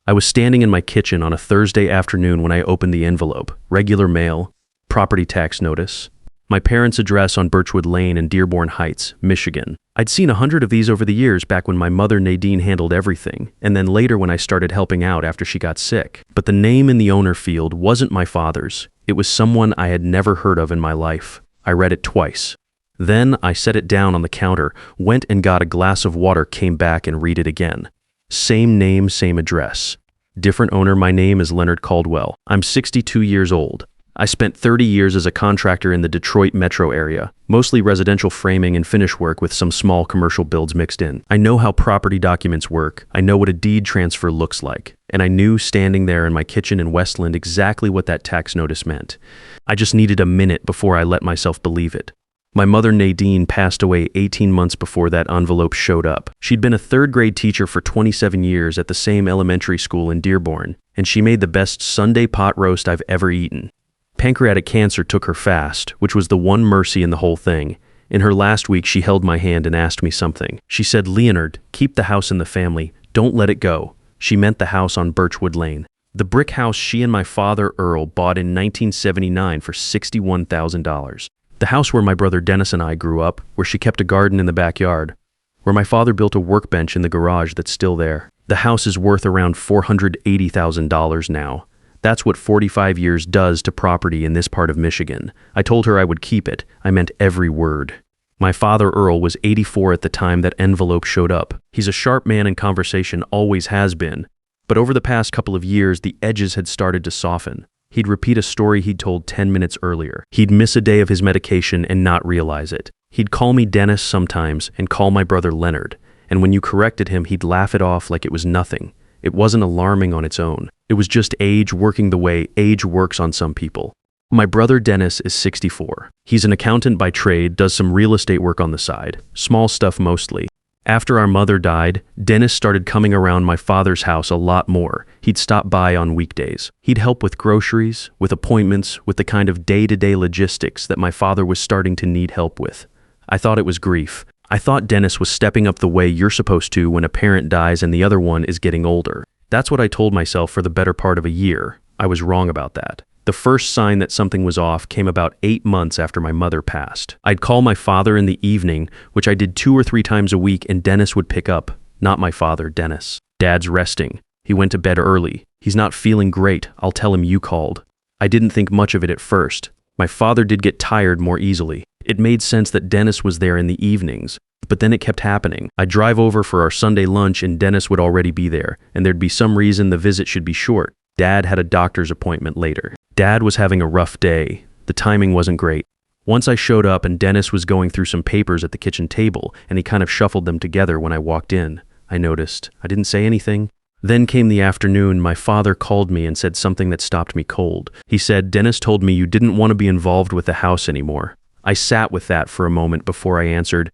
I was standing in my kitchen on a Thursday afternoon when I opened the envelope. Regular mail, property tax notice, my parents' address on Birchwood Lane in Dearborn Heights, Michigan. I'd seen 100 of these over the years back when my mother Nadine handled everything, and then later when I started helping out after she got sick. But the name in the owner field wasn't my father's. It was someone I had never heard of in my life. I read it twice. Then I set it down on the counter, went and got a glass of water, came back and read it again. Same name, same address. Different owner. My name is Leonard Caldwell. I'm 62 years old. I spent 30 years as a contractor in the Detroit metro area, mostly residential framing and finish work with some small commercial builds mixed in. I know how property documents work. I know what a deed transfer looks like. And I knew standing there in my kitchen in Westland exactly what that tax notice meant. I just needed a minute before I let myself believe it. My mother Nadine passed away 18 months before that envelope showed up. She'd been a third-grade teacher for 27 years at the same elementary school in Dearborn, and she made the best Sunday pot roast I've ever eaten. Pancreatic cancer took her fast, which was the one mercy in the whole thing. In her last week, she held my hand and asked me something. She said, "Leonard, keep the house in the family. Don't let it go." She meant the house on Birchwood Lane. The brick house she and my father, Earl, bought in 1979 for $61,000. The house where my brother Dennis and I grew up, where she kept a garden in the backyard, where my father built a workbench in the garage that's still there. The house is worth around $480,000 now. That's what 45 years does to property in this part of Michigan. I told her I would keep it. I meant every word. My father, Earl, was 84 at the time that envelope showed up. He's a sharp man in conversation, always has been. But over the past couple of years, the edges had started to soften. He'd repeat a story he'd told 10 minutes earlier. He'd miss a day of his medication and not realize it. He'd call me Dennis sometimes and call my brother Leonard. And when you corrected him, he'd laugh it off like it was nothing. It wasn't alarming on its own. It was just age working the way age works on some people. My brother Dennis is 64. He's an accountant by trade, does some real estate work on the side, small stuff mostly. After our mother died, Dennis started coming around my father's house a lot more. He'd stop by on weekdays. He'd help with groceries, with appointments, with the kind of day-to-day logistics that my father was starting to need help with. I thought it was grief. I thought Dennis was stepping up the way you're supposed to when a parent dies and the other one is getting older. That's what I told myself for the better part of a year. I was wrong about that. The first sign that something was off came about 8 months after my mother passed. I'd call my father in the evening, which I did 2 or 3 times a week, and Dennis would pick up. Not my father, Dennis. "Dad's resting. He went to bed early. He's not feeling great. I'll tell him you called." I didn't think much of it at first. My father did get tired more easily. It made sense that Dennis was there in the evenings, but then it kept happening. I'd drive over for our Sunday lunch and Dennis would already be there, and there'd be some reason the visit should be short. Dad had a doctor's appointment later. Dad was having a rough day. The timing wasn't great. Once I showed up and Dennis was going through some papers at the kitchen table, and he kind of shuffled them together when I walked in. I noticed. I didn't say anything. Then came the afternoon. My father called me and said something that stopped me cold. He said, "Dennis told me you didn't want to be involved with the house anymore." I sat with that for a moment before I answered,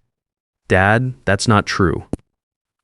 "Dad, that's not true."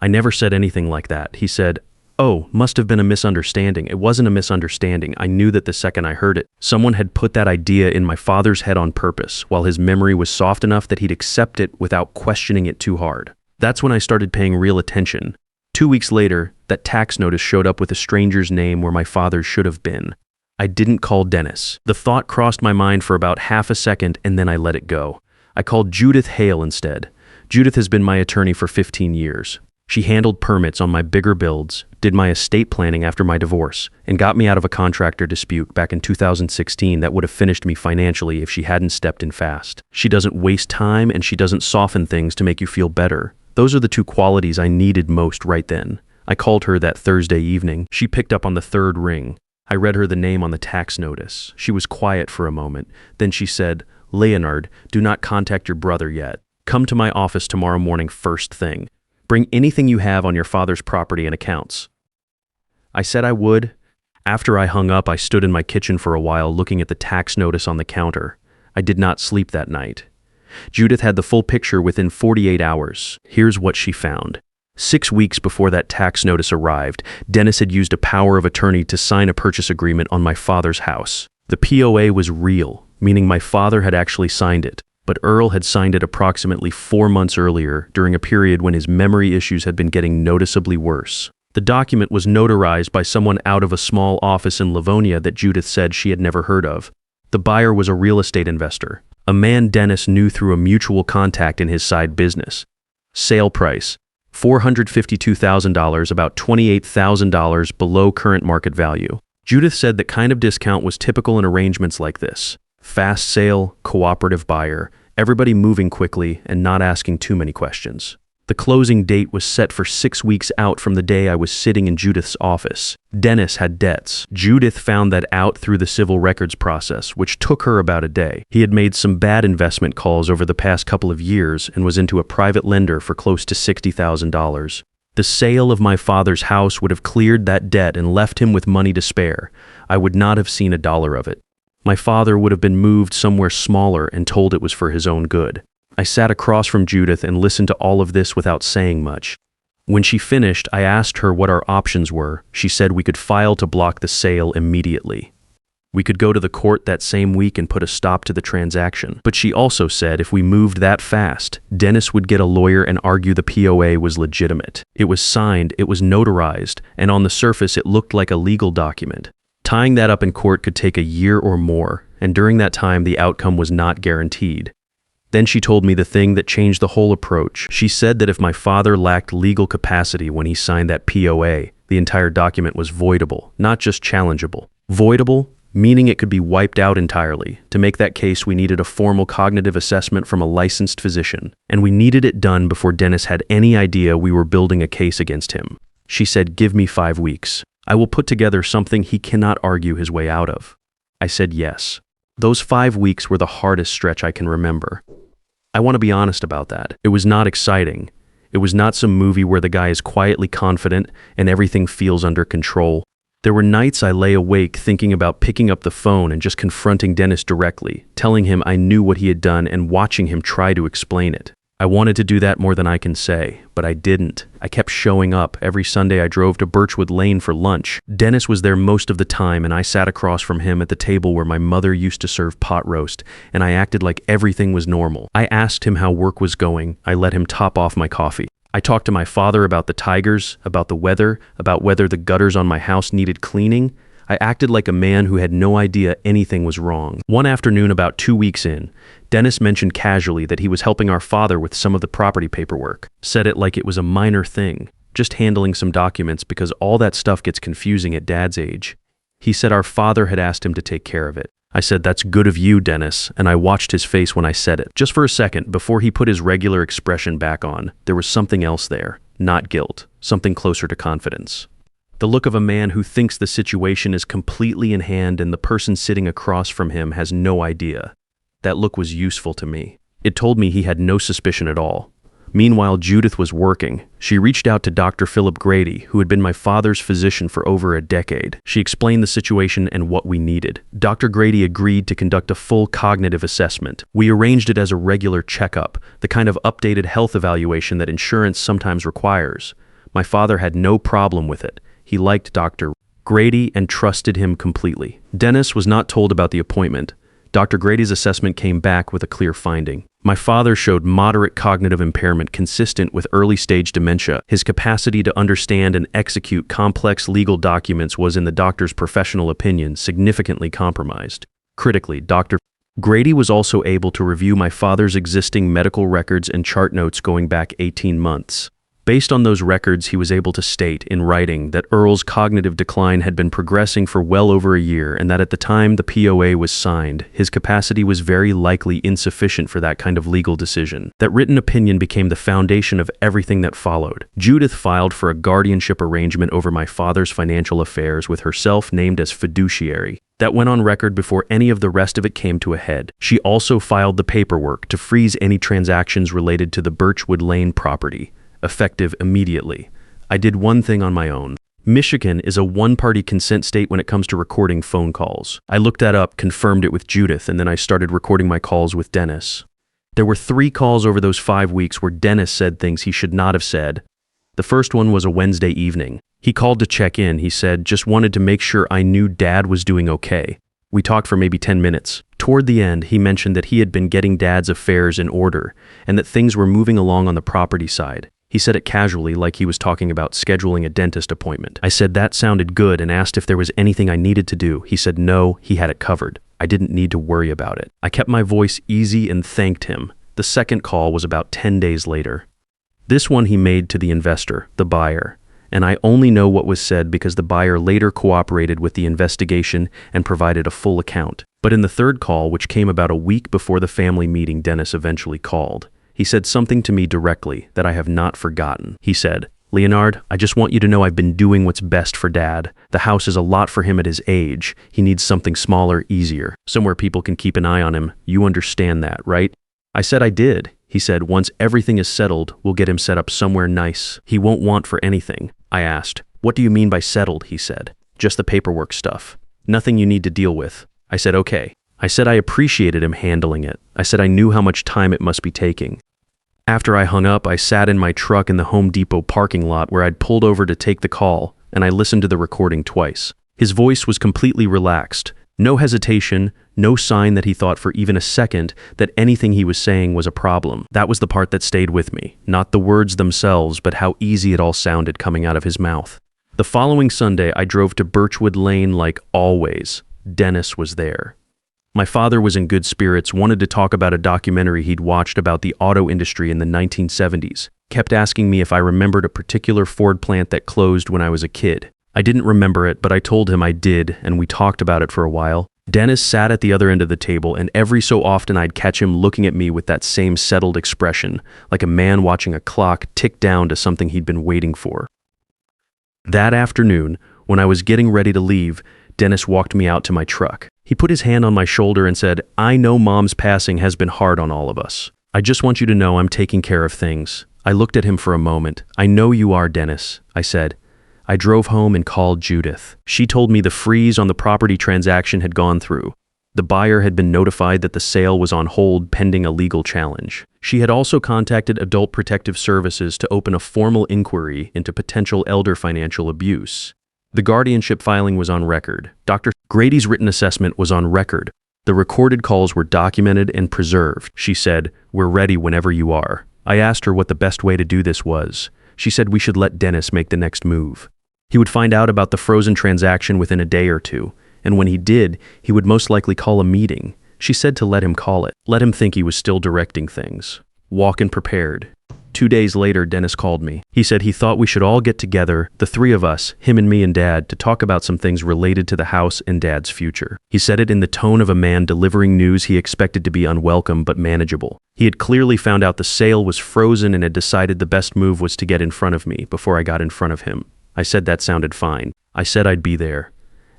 I never said anything like that. He said, "Oh, must have been a misunderstanding." It wasn't a misunderstanding. I knew that the second I heard it. Someone had put that idea in my father's head on purpose, while his memory was soft enough that he'd accept it without questioning it too hard. That's when I started paying real attention. 2 weeks later, that tax notice showed up with a stranger's name where my father should have been. I didn't call Dennis. The thought crossed my mind for about half a second, and then I let it go. I called Judith Hale instead. Judith has been my attorney for 15 years. She handled permits on my bigger builds, did my estate planning after my divorce, and got me out of a contractor dispute back in 2016 that would have finished me financially if she hadn't stepped in fast. She doesn't waste time and she doesn't soften things to make you feel better. Those are the 2 qualities I needed most right then. I called her that Thursday evening. She picked up on the 3rd ring. I read her the name on the tax notice. She was quiet for a moment. Then she said, "Leonard, do not contact your brother yet. Come to my office tomorrow morning first thing. Bring anything you have on your father's property and accounts." I said I would. After I hung up, I stood in my kitchen for a while looking at the tax notice on the counter. I did not sleep that night. Judith had the full picture within 48 hours. Here's what she found. 6 weeks before that tax notice arrived, Dennis had used a power of attorney to sign a purchase agreement on my father's house. The POA was real, meaning my father had actually signed it, but Earl had signed it approximately 4 months earlier during a period when his memory issues had been getting noticeably worse. The document was notarized by someone out of a small office in Livonia that Judith said she had never heard of. The buyer was a real estate investor, a man Dennis knew through a mutual contact in his side business. Sale price, $452,000, about $28,000 below current market value. Judith said that kind of discount was typical in arrangements like this. Fast sale, cooperative buyer, everybody moving quickly and not asking too many questions. The closing date was set for 6 weeks out from the day I was sitting in Judith's office. Dennis had debts. Judith found that out through the civil records process, which took her about a day. He had made some bad investment calls over the past couple of years and was into a private lender for close to $60,000. The sale of my father's house would have cleared that debt and left him with money to spare. I would not have seen a dollar of it. My father would have been moved somewhere smaller and told it was for his own good. I sat across from Judith and listened to all of this without saying much. When she finished, I asked her what our options were. She said we could file to block the sale immediately. We could go to the court that same week and put a stop to the transaction. But she also said if we moved that fast, Dennis would get a lawyer and argue the POA was legitimate. It was signed, it was notarized, and on the surface it looked like a legal document. Tying that up in court could take a year or more, and during that time the outcome was not guaranteed. Then she told me the thing that changed the whole approach. She said that if my father lacked legal capacity when he signed that POA, the entire document was voidable, not just challengeable. Voidable, meaning it could be wiped out entirely. To make that case, we needed a formal cognitive assessment from a licensed physician, and we needed it done before Dennis had any idea we were building a case against him. She said, "Give me 5 weeks. I will put together something he cannot argue his way out of." I said yes. Those 5 weeks were the hardest stretch I can remember. I want to be honest about that. It was not exciting. It was not some movie where the guy is quietly confident and everything feels under control. There were nights I lay awake thinking about picking up the phone and just confronting Dennis directly, telling him I knew what he had done and watching him try to explain it. I wanted to do that more than I can say, but I didn't. I kept showing up. Every Sunday I drove to Birchwood Lane for lunch. Dennis was there most of the time, and I sat across from him at the table where my mother used to serve pot roast, and I acted like everything was normal. I asked him how work was going. I let him top off my coffee. I talked to my father about the tigers, about the weather, about whether the gutters on my house needed cleaning. I acted like a man who had no idea anything was wrong. One afternoon, about 2 weeks in, Dennis mentioned casually that he was helping our father with some of the property paperwork. Said it like it was a minor thing, just handling some documents because all that stuff gets confusing at Dad's age. He said our father had asked him to take care of it. I said, "That's good of you, Dennis," and I watched his face when I said it. Just for a second, before he put his regular expression back on, there was something else there. Not guilt, something closer to confidence. The look of a man who thinks the situation is completely in hand and the person sitting across from him has no idea. That look was useful to me. It told me he had no suspicion at all. Meanwhile, Judith was working. She reached out to Dr. Philip Grady, who had been my father's physician for over a decade. She explained the situation and what we needed. Dr. Grady agreed to conduct a full cognitive assessment. We arranged it as a regular checkup, the kind of updated health evaluation that insurance sometimes requires. My father had no problem with it. He liked Dr. Grady and trusted him completely. Dennis was not told about the appointment. Dr. Grady's assessment came back with a clear finding. My father showed moderate cognitive impairment consistent with early-stage dementia. His capacity to understand and execute complex legal documents was, in the doctor's professional opinion, significantly compromised. Critically, Dr. Grady was also able to review my father's existing medical records and chart notes going back 18 months. Based on those records, he was able to state in writing that Earl's cognitive decline had been progressing for well over a year and that at the time the POA was signed, his capacity was very likely insufficient for that kind of legal decision. That written opinion became the foundation of everything that followed. Judith filed for a guardianship arrangement over my father's financial affairs with herself named as fiduciary. That went on record before any of the rest of it came to a head. She also filed the paperwork to freeze any transactions related to the Birchwood Lane property, effective immediately. I did one thing on my own. Michigan is a one-party consent state when it comes to recording phone calls. I looked that up, confirmed it with Judith, and then I started recording my calls with Dennis. There were 3 calls over those 5 weeks where Dennis said things he should not have said. The first one was a Wednesday evening. He called to check in. He said, "Just wanted to make sure I knew Dad was doing okay." We talked for maybe 10 minutes. Toward the end, he mentioned that he had been getting Dad's affairs in order and that things were moving along on the property side. He said it casually, like he was talking about scheduling a dentist appointment. I said that sounded good and asked if there was anything I needed to do. He said no, he had it covered. I didn't need to worry about it. I kept my voice easy and thanked him. The second call was about 10 days later. This one he made to the investor, the buyer, and I only know what was said because the buyer later cooperated with the investigation and provided a full account. But in the third call, which came about a week before the family meeting Dennis eventually called, he said something to me directly that I have not forgotten. He said, "Leonard, I just want you to know I've been doing what's best for Dad. The house is a lot for him at his age. He needs something smaller, easier, somewhere people can keep an eye on him. You understand that, right?" I said I did. He said, "Once everything is settled, we'll get him set up somewhere nice. He won't want for anything." I asked, "What do you mean by settled?" He said, "Just the paperwork stuff. Nothing you need to deal with." I said, "Okay." I said I appreciated him handling it. I said I knew how much time it must be taking. After I hung up, I sat in my truck in the Home Depot parking lot where I'd pulled over to take the call, and I listened to the recording twice. His voice was completely relaxed. No hesitation, no sign that he thought for even a second that anything he was saying was a problem. That was the part that stayed with me, not the words themselves, but how easy it all sounded coming out of his mouth. The following Sunday, I drove to Birchwood Lane like always. Dennis was there. My father was in good spirits, wanted to talk about a documentary he'd watched about the auto industry in the 1970s, kept asking me if I remembered a particular Ford plant that closed when I was a kid. I didn't remember it, but I told him I did, and we talked about it for a while. Dennis sat at the other end of the table, and every so often I'd catch him looking at me with that same settled expression, like a man watching a clock tick down to something he'd been waiting for. That afternoon, when I was getting ready to leave, Dennis walked me out to my truck. He put his hand on my shoulder and said, "I know Mom's passing has been hard on all of us. I just want you to know I'm taking care of things." I looked at him for a moment. "I know you are, Dennis," I said. I drove home and called Judith. She told me the freeze on the property transaction had gone through. The buyer had been notified that the sale was on hold pending a legal challenge. She had also contacted Adult Protective Services to open a formal inquiry into potential elder financial abuse. The guardianship filing was on record. Dr. Grady's written assessment was on record. The recorded calls were documented and preserved. She said, "We're ready whenever you are." I asked her what the best way to do this was. She said we should let Dennis make the next move. He would find out about the frozen transaction within a day or two, and when he did, he would most likely call a meeting. She said to let him call it, let him think he was still directing things. Walk in prepared. 2 days later, Dennis called me. He said he thought we should all get together, the three of us, him and me and Dad, to talk about some things related to the house and Dad's future. He said it in the tone of a man delivering news he expected to be unwelcome but manageable. He had clearly found out the sale was frozen and had decided the best move was to get in front of me before I got in front of him. I said that sounded fine. I said I'd be there.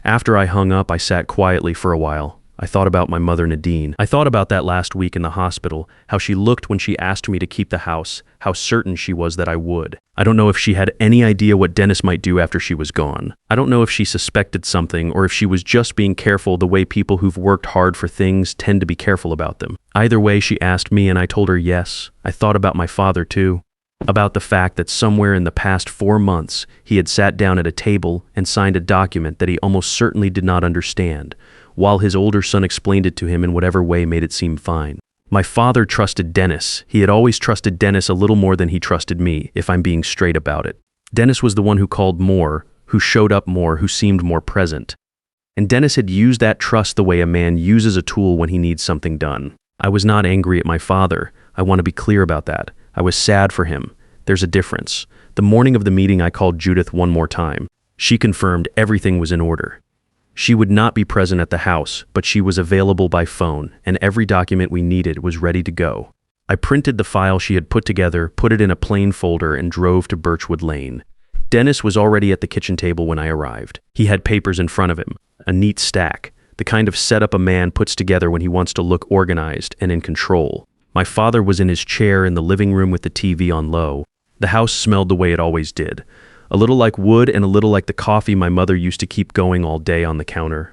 After I hung up, I sat quietly for a while. I thought about my mother Nadine. I thought about that last week in the hospital, how she looked when she asked me to keep the house, how certain she was that I would. I don't know if she had any idea what Dennis might do after she was gone. I don't know if she suspected something or if she was just being careful the way people who've worked hard for things tend to be careful about them. Either way, she asked me and I told her yes. I thought about my father too. About the fact that somewhere in the past 4 months, he had sat down at a table and signed a document that he almost certainly did not understand, while his older son explained it to him in whatever way made it seem fine. My father trusted Dennis. He had always trusted Dennis a little more than he trusted me, if I'm being straight about it. Dennis was the one who called more, who showed up more, who seemed more present. And Dennis had used that trust the way a man uses a tool when he needs something done. I was not angry at my father. I want to be clear about that. I was sad for him. There's a difference. The morning of the meeting, I called Judith one more time. She confirmed everything was in order. She would not be present at the house, but she was available by phone, and every document we needed was ready to go. I printed the file she had put together, put it in a plain folder, and drove to Birchwood Lane. Dennis was already at the kitchen table when I arrived. He had papers in front of him, a neat stack, the kind of setup a man puts together when he wants to look organized and in control. My father was in his chair in the living room with the TV on low. The house smelled the way it always did. A little like wood and a little like the coffee my mother used to keep going all day on the counter.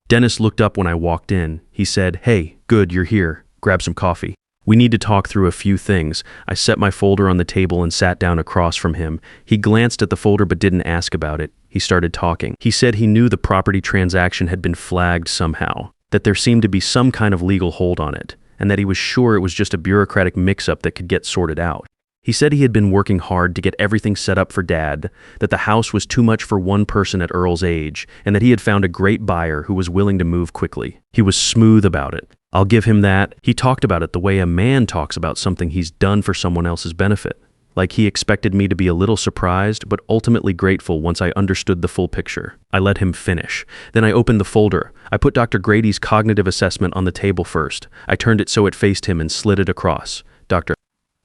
Dennis looked up when I walked in. He said, "Hey, good, you're here. Grab some coffee. We need to talk through a few things." I set my folder on the table and sat down across from him. He glanced at the folder but didn't ask about it. He started talking. He said he knew the property transaction had been flagged somehow, that there seemed to be some kind of legal hold on it, and that he was sure it was just a bureaucratic mix-up that could get sorted out. He said he had been working hard to get everything set up for Dad, that the house was too much for one person at Earl's age, and that he had found a great buyer who was willing to move quickly. He was smooth about it. I'll give him that. He talked about it the way a man talks about something he's done for someone else's benefit. Like he expected me to be a little surprised, but ultimately grateful once I understood the full picture. I let him finish. Then I opened the folder. I put Dr. Grady's cognitive assessment on the table first. I turned it so it faced him and slid it across. Dr.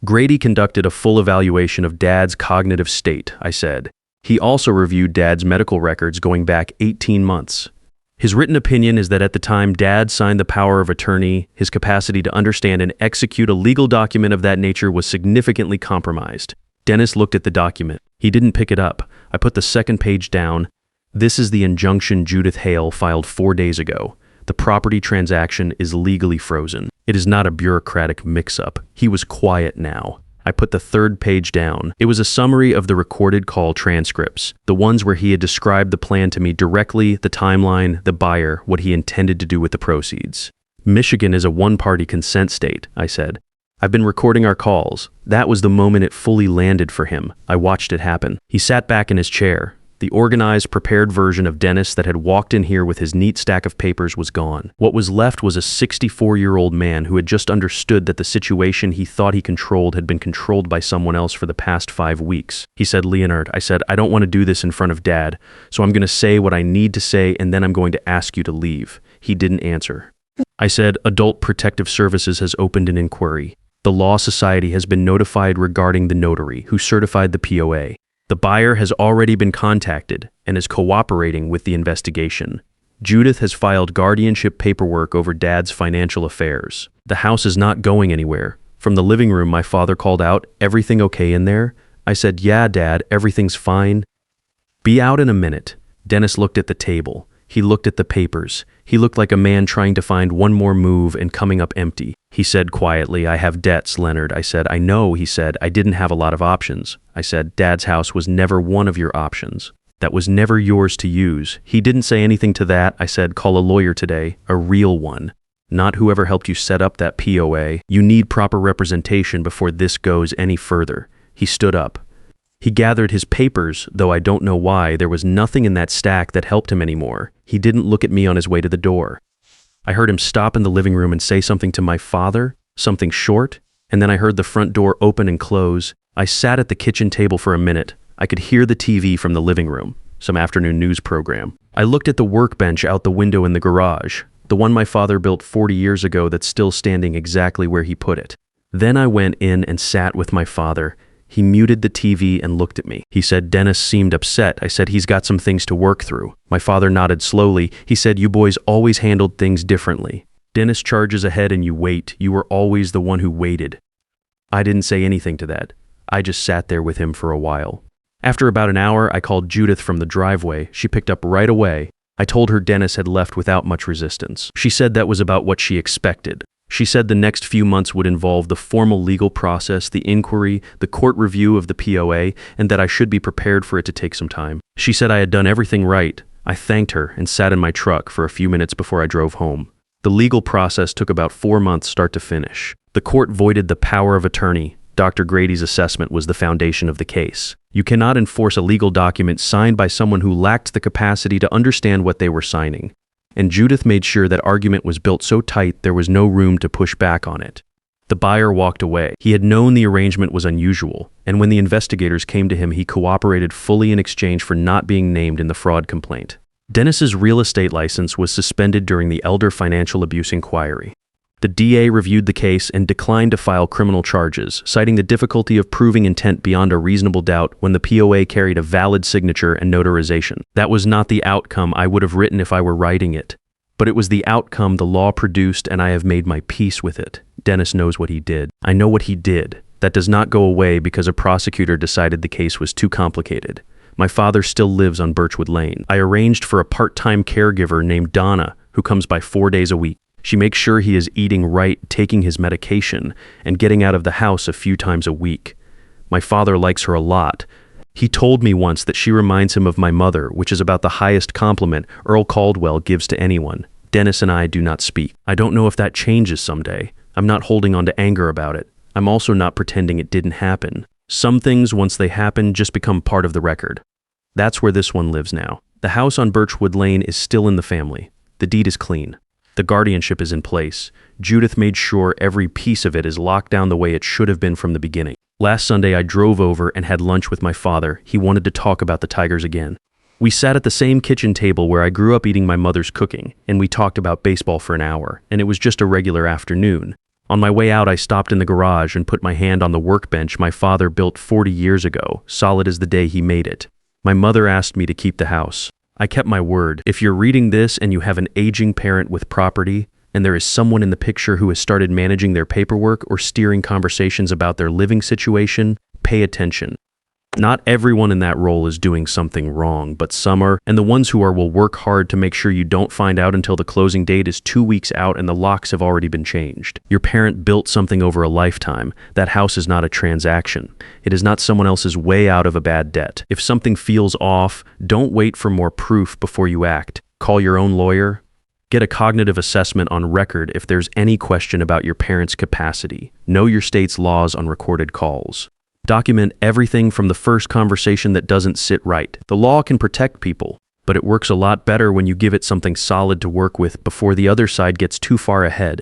Grady conducted a full evaluation of Dad's cognitive state, I said. He also reviewed Dad's medical records going back 18 months. His written opinion is that at the time Dad signed the power of attorney, his capacity to understand and execute a legal document of that nature was significantly compromised. Dennis looked at the document. He didn't pick it up. I put the second page down. This is the injunction Judith Hale filed 4 days ago. The property transaction is legally frozen. It is not a bureaucratic mix-up. He was quiet now. I put the third page down. It was a summary of the recorded call transcripts, the ones where he had described the plan to me directly, the timeline, the buyer, what he intended to do with the proceeds. Michigan is a one-party consent state, I said. I've been recording our calls. That was the moment it fully landed for him. I watched it happen. He sat back in his chair. The organized, prepared version of Dennis that had walked in here with his neat stack of papers was gone. What was left was a 64-year-old man who had just understood that the situation he thought he controlled had been controlled by someone else for the past 5 weeks. He said, Leonard, I said, I don't want to do this in front of Dad, so I'm going to say what I need to say and then I'm going to ask you to leave. He didn't answer. I said, Adult Protective Services has opened an inquiry. The Law Society has been notified regarding the notary who certified the POA. The buyer has already been contacted and is cooperating with the investigation. Judith has filed guardianship paperwork over Dad's financial affairs. The house is not going anywhere. From the living room, my father called out, "Everything okay in there?" I said, "Yeah, Dad, everything's fine." "Be out in a minute." Dennis looked at the table. He looked at the papers. He looked like a man trying to find one more move and coming up empty. He said quietly, "I have debts, Leonard." I said, "I know," he said. "I didn't have a lot of options." I said, "Dad's house was never one of your options. That was never yours to use." He didn't say anything to that. I said, "Call a lawyer today, a real one. Not whoever helped you set up that POA. You need proper representation before this goes any further." He stood up. He gathered his papers, though I don't know why. There was nothing in that stack that helped him anymore. He didn't look at me on his way to the door. I heard him stop in the living room and say something to my father, something short, and then I heard the front door open and close. I sat at the kitchen table for a minute. I could hear the TV from the living room, some afternoon news program. I looked at the workbench out the window in the garage, the one my father built 40 years ago that's still standing exactly where he put it. Then I went in and sat with my father. He muted the TV and looked at me. He said Dennis seemed upset. I said he's got some things to work through. My father nodded slowly. He said, "You boys always handled things differently. Dennis charges ahead and you wait. You were always the one who waited." I didn't say anything to that. I just sat there with him for a while. After about an hour, I called Judith from the driveway. She picked up right away. I told her Dennis had left without much resistance. She said that was about what she expected. She said the next few months would involve the formal legal process, the inquiry, the court review of the POA, and that I should be prepared for it to take some time. She said I had done everything right. I thanked her and sat in my truck for a few minutes before I drove home. The legal process took about 4 months start to finish. The court voided the power of attorney. Dr. Grady's assessment was the foundation of the case. You cannot enforce a legal document signed by someone who lacked the capacity to understand what they were signing. And Judith made sure that argument was built so tight there was no room to push back on it. The buyer walked away. He had known the arrangement was unusual, and when the investigators came to him, he cooperated fully in exchange for not being named in the fraud complaint. Dennis's real estate license was suspended during the Elder Financial Abuse Inquiry. The DA reviewed the case and declined to file criminal charges, citing the difficulty of proving intent beyond a reasonable doubt when the POA carried a valid signature and notarization. That was not the outcome I would have written if I were writing it, but it was the outcome the law produced, and I have made my peace with it. Dennis knows what he did. I know what he did. That does not go away because a prosecutor decided the case was too complicated. My father still lives on Birchwood Lane. I arranged for a part-time caregiver named Donna, who comes by 4 days a week. She makes sure he is eating right, taking his medication, and getting out of the house a few times a week. My father likes her a lot. He told me once that she reminds him of my mother, which is about the highest compliment Earl Caldwell gives to anyone. Dennis and I do not speak. I don't know if that changes someday. I'm not holding on to anger about it. I'm also not pretending it didn't happen. Some things, once they happen, just become part of the record. That's where this one lives now. The house on Birchwood Lane is still in the family. The deed is clean. The guardianship is in place. Judith made sure every piece of it is locked down the way it should have been from the beginning. Last Sunday, I drove over and had lunch with my father. He wanted to talk about the Tigers again. We sat at the same kitchen table where I grew up eating my mother's cooking, and we talked about baseball for an hour, and it was just a regular afternoon. On my way out, I stopped in the garage and put my hand on the workbench my father built 40 years ago, solid as the day he made it. My mother asked me to keep the house. I kept my word. If you're reading this and you have an aging parent with property, and there is someone in the picture who has started managing their paperwork or steering conversations about their living situation, pay attention. Not everyone in that role is doing something wrong, but some are, and the ones who are will work hard to make sure you don't find out until the closing date is 2 weeks out and the locks have already been changed. Your parent built something over a lifetime. That house is not a transaction. It is not someone else's way out of a bad debt. If something feels off, don't wait for more proof before you act. Call your own lawyer. Get a cognitive assessment on record if there's any question about your parent's capacity. Know your state's laws on recorded calls. Document everything from the first conversation that doesn't sit right. The law can protect people, but it works a lot better when you give it something solid to work with before the other side gets too far ahead.